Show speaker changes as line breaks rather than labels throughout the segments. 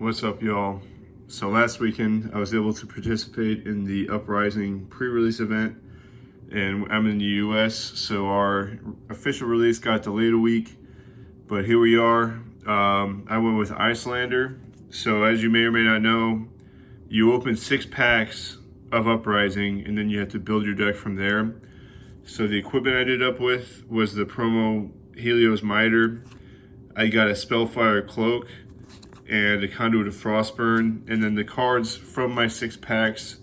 What's up, y'all? So last weekend, I was able to participate in the Uprising Pre Release event, and I'm in the US, so our official release got delayed a week, but here we are. I went with Iyslander. So, as you may or may not know, you open 6 packs of Uprising, and then you have to build your deck from there. So, the equipment I ended up with was the promo Helios Miter. I got a Spellfire Cloak and a Conduit of Frostburn, and then the cards from my 6 packs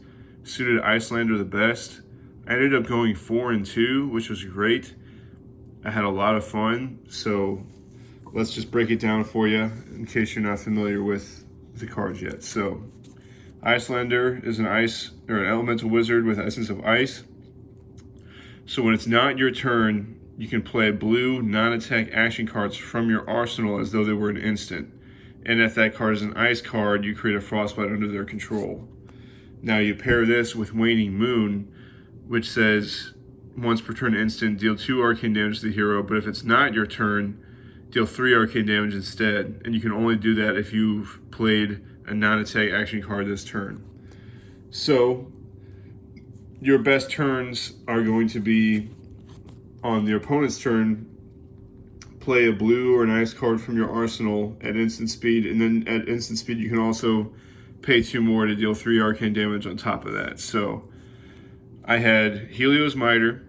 suited Iyslander the best. I ended up going 4 and 2, which was great. I had a lot of fun, so let's just break it down for you in case you're not familiar with the cards yet. So, Iyslander is an ice or an elemental wizard with essence of ice. So when it's not your turn, you can play blue non-attack action cards from your arsenal as though they were an instant. And if that card is an ice card, you create a frostbite under their control. Now you pair this with Waning Moon, which says once per turn instant, deal 2 arcane damage to the hero, but if it's not your turn, deal 3 arcane damage instead. And you can only do that if you've played a non-attack action card this turn. So your best turns are going to be on the opponent's turn, play a blue or an ice card from your arsenal at instant speed, and then at instant speed you can also pay 2 more to deal 3 arcane damage on top of that. So I had Helios Miter,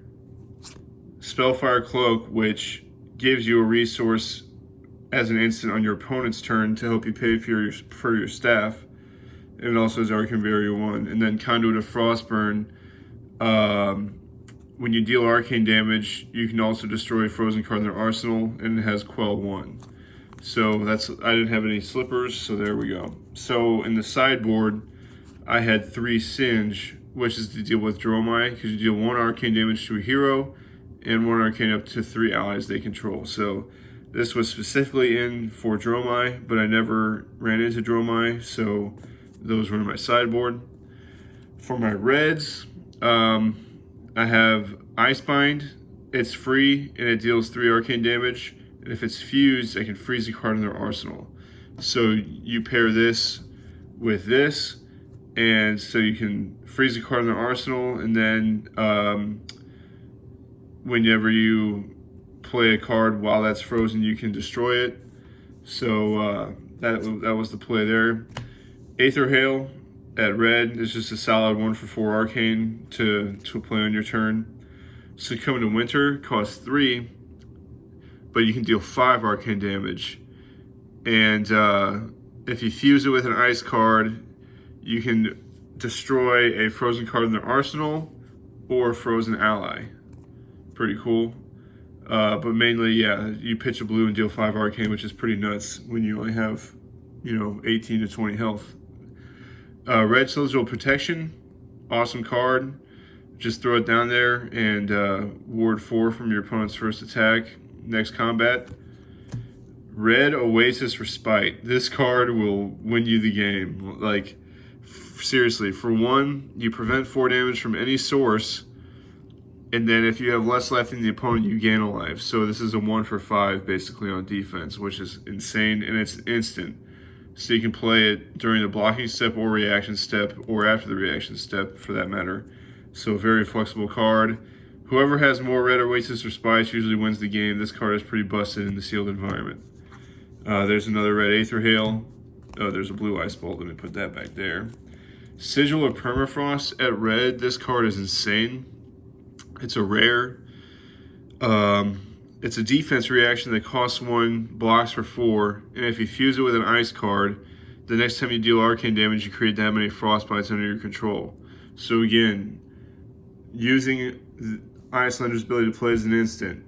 Spellfire Cloak, which gives you a resource as an instant on your opponent's turn to help you pay for your staff, and it also has Arcane Barrier 1, and then Conduit of Frostburn. When you deal arcane damage, you can also destroy a frozen card in their arsenal, and it has Quell 1. So I didn't have any slippers, so there we go. So in the sideboard, I had 3 Singe, which is to deal with Dromai, because you deal 1 arcane damage to a hero, and 1 arcane up to 3 allies they control. So this was specifically in for Dromai, but I never ran into Dromai, so those were in my sideboard. For my reds, I have Icebind. It's free and it deals 3 arcane damage. And if it's fused, I can freeze a card in their arsenal. So you pair this with this, and so you can freeze a card in their arsenal, and then whenever you play a card while that's frozen, you can destroy it. So that was the play there. Aether Hail at red is just a solid 1 for 4 arcane to play on your turn. Succumb to Winter costs 3, but you can deal 5 arcane damage. And if you fuse it with an ice card, you can destroy a frozen card in their arsenal or a frozen ally. Pretty cool. But mainly, yeah, you pitch a blue and deal 5 arcane, which is pretty nuts when you only have, 18 to 20 health. Red Celestial Protection, awesome card. Just throw it down there and ward 4 from your opponent's first attack. Next combat. Red Oasis Respite. This card will win you the game. Like, seriously, for 1, you prevent 4 damage from any source, and then if you have less left in the opponent, you gain a life. So this is a 1 for 5 basically on defense, which is insane, and it's instant. So you can play it during the blocking step or reaction step, or after the reaction step for that matter. So very flexible card. Whoever has more red Oasis Respite usually wins the game. This card is pretty busted in the sealed environment. There's another red Aether Hail. Oh, there's a blue Ice Bolt. Let me put that back there. Sigil of Permafrost at red. This card is insane. It's a rare. It's a defense reaction that costs 1, blocks for 4, and if you fuse it with an ice card, the next time you deal arcane damage, you create that many frostbites under your control. So again, using Iyslander's ability to play as an instant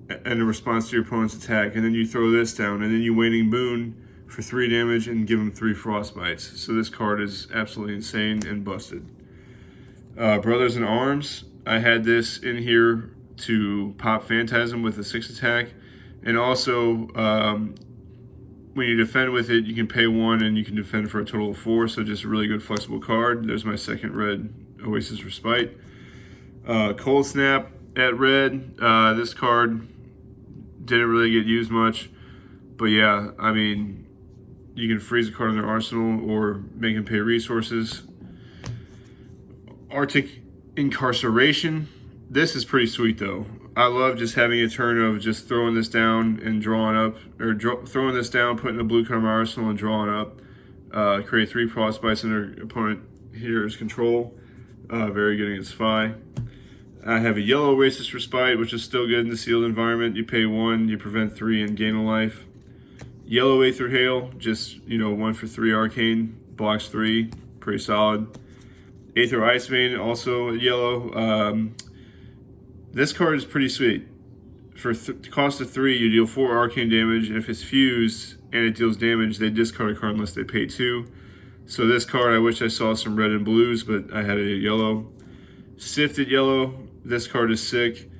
and a response to your opponent's attack, and then you throw this down, and then you Waning Moon for 3 damage and give him 3 frostbites. So this card is absolutely insane and busted. Brothers in Arms, I had this in here to pop Phantasm with a 6 attack, and also when you defend with it, you can pay 1 and you can defend for a total of 4, so just a really good flexible card. There's my second red Oasis Respite. Cold Snap at red. This card didn't really get used much, but yeah, I mean, You can freeze a card in their arsenal or make them pay resources. Arctic Incarceration. This is pretty sweet though. I love just having a turn of just throwing this down and drawing up, or throwing this down, putting a blue card in my arsenal and drawing up. Create 3 frostbites under opponent here's control. Very good against Spy. I have a yellow Racist Respite, which is still good in the sealed environment. You pay 1, you prevent 3, and gain a life. Yellow Aether Hail, just 1 for 3 arcane, blocks 3, pretty solid. Aether Ice Vein, also yellow. This card is pretty sweet. For cost of 3, you deal 4 arcane damage. If it's fused and it deals damage, they discard a card unless they pay 2. So this card, I wish I saw some red and blues, but I had a yellow. Sifted Yellow, this card is sick.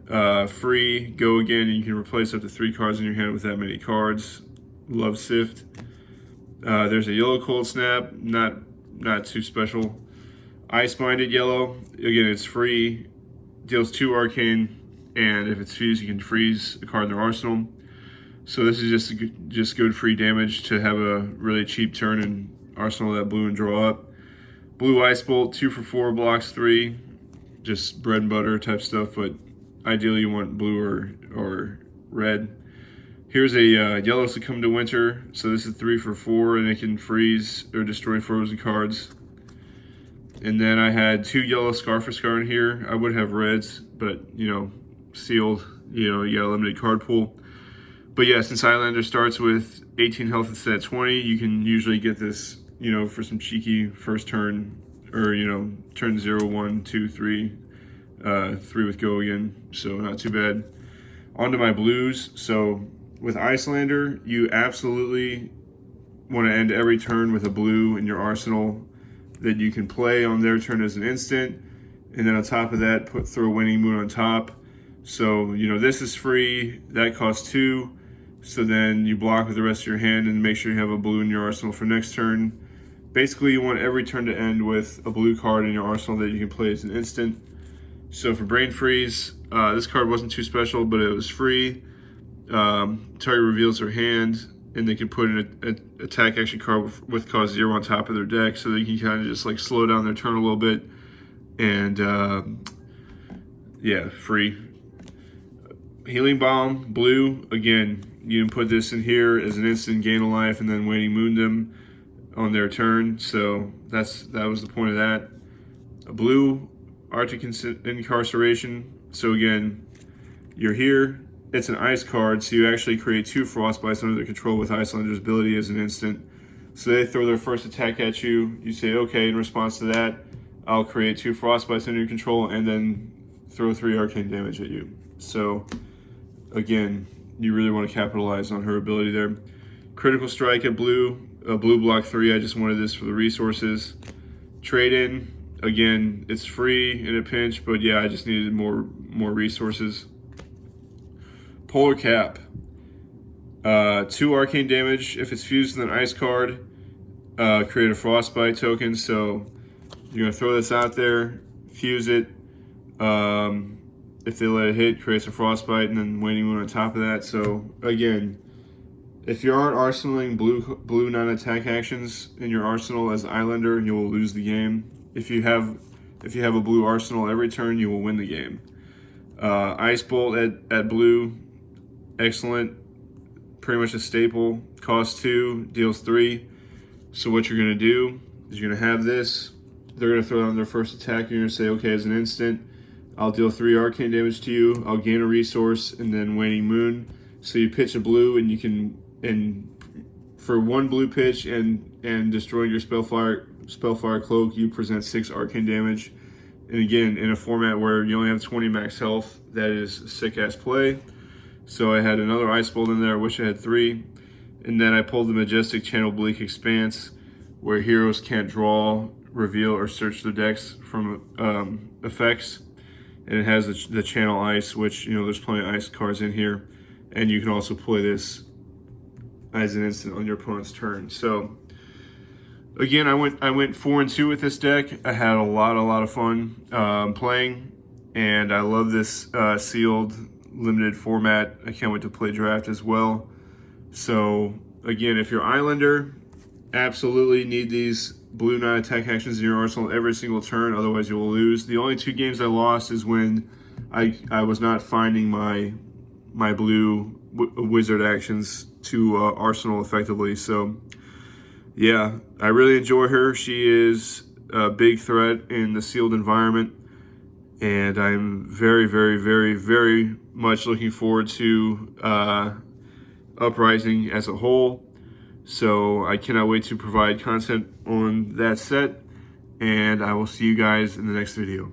Free, go again, and you can replace up to 3 cards in your hand with that many cards. Love Sift. There's a yellow Cold Snap, not too special. Ice Minded Yellow, again, it's free. Deals 2 arcane, and if it's fused, you can freeze a card in their arsenal. So this is just good free damage to have a really cheap turn and arsenal that blue and draw up. Blue Ice Bolt, 2 for 4, blocks 3. Just bread and butter type stuff, but ideally you want blue or red. Here's a yellow Succumb to Winter. So this is 3 for 4, and it can freeze or destroy frozen cards. And then I had 2 yellow Scar for Scar in here. I would have reds, but sealed, you got a limited card pool. But yeah, since Iyslander starts with 18 health instead of 20, you can usually get this, for some cheeky first turn, or turn 0, 1, 2, 3, 3 with go again. So not too bad. On to my blues. So with Iyslander, you absolutely want to end every turn with a blue in your arsenal that you can play on their turn as an instant, and then on top of that, throw Waning Moon on top. So this is free. That costs 2. So then you block with the rest of your hand and make sure you have a blue in your arsenal for next turn. Basically, you want every turn to end with a blue card in your arsenal that you can play as an instant. So for Brain Freeze, this card wasn't too special, but it was free. Target reveals their hand, and they can put an attack action card with cost 0 on top of their deck, so they can kind of just like slow down their turn a little bit. And yeah, free. Healing Balm, blue, again, you can put this in here as an instant, gain a life, and then Waning Moon them on their turn. So that was the point of that. A blue, Arctic Incarceration. So again, you're here. It's an ice card, so you actually create 2 frostbites under their control with Iyslander's ability as an instant. So they throw their first attack at you. You say, okay, in response to that, I'll create 2 frostbites under your control and then throw 3 arcane damage at you. So again, you really want to capitalize on her ability there. Critical Strike at blue, blue block 3. I just wanted this for the resources. Trade in, again, it's free in a pinch, but yeah, I just needed more resources. Polar Cap, 2 arcane damage. If it's fused with an ice card, create a frostbite token. So you're gonna throw this out there, fuse it. If they let it hit, creates a frostbite, and then Waning Moon on top of that. So again, if you aren't arsenaling blue non-attack actions in your arsenal as Iyslander, you will lose the game. If you have a blue arsenal every turn, you will win the game. Ice Bolt at blue, excellent, pretty much a staple. Costs 2, deals 3. So what you're gonna do is you're gonna have this. They're gonna throw down their first attack. You're gonna say, okay, as an instant, I'll deal 3 arcane damage to you. I'll gain a resource and then Waning Moon. So you pitch a blue, and you can, and for 1 blue pitch and destroying your Spellfire Cloak, you present 6 arcane damage. And again, in a format where you only have 20 max health, that is a sick-ass play. So I had another Ice Bolt in there. I wish I had 3. And then I pulled the Majestic Channel Bleak Expanse, where heroes can't draw, reveal, or search their decks from effects. And it has the Channel Ice, which, there's plenty of ice cards in here. And you can also play this as an instant on your opponent's turn. So again, I went 4 and 2 with this deck. I had a lot of fun playing, and I love this sealed limited format. I can't wait to play draft as well. So again, if you're Iyslander, absolutely need these blue non-attack actions in your arsenal every single turn, otherwise you will lose. The only 2 games I lost is when I was not finding my blue wizard actions to arsenal effectively. So yeah, I really enjoy her. She is a big threat in the sealed environment, and I'm very, very, very, very much looking forward to Uprising as a whole. So I cannot wait to provide content on that set, and I will see you guys in the next video.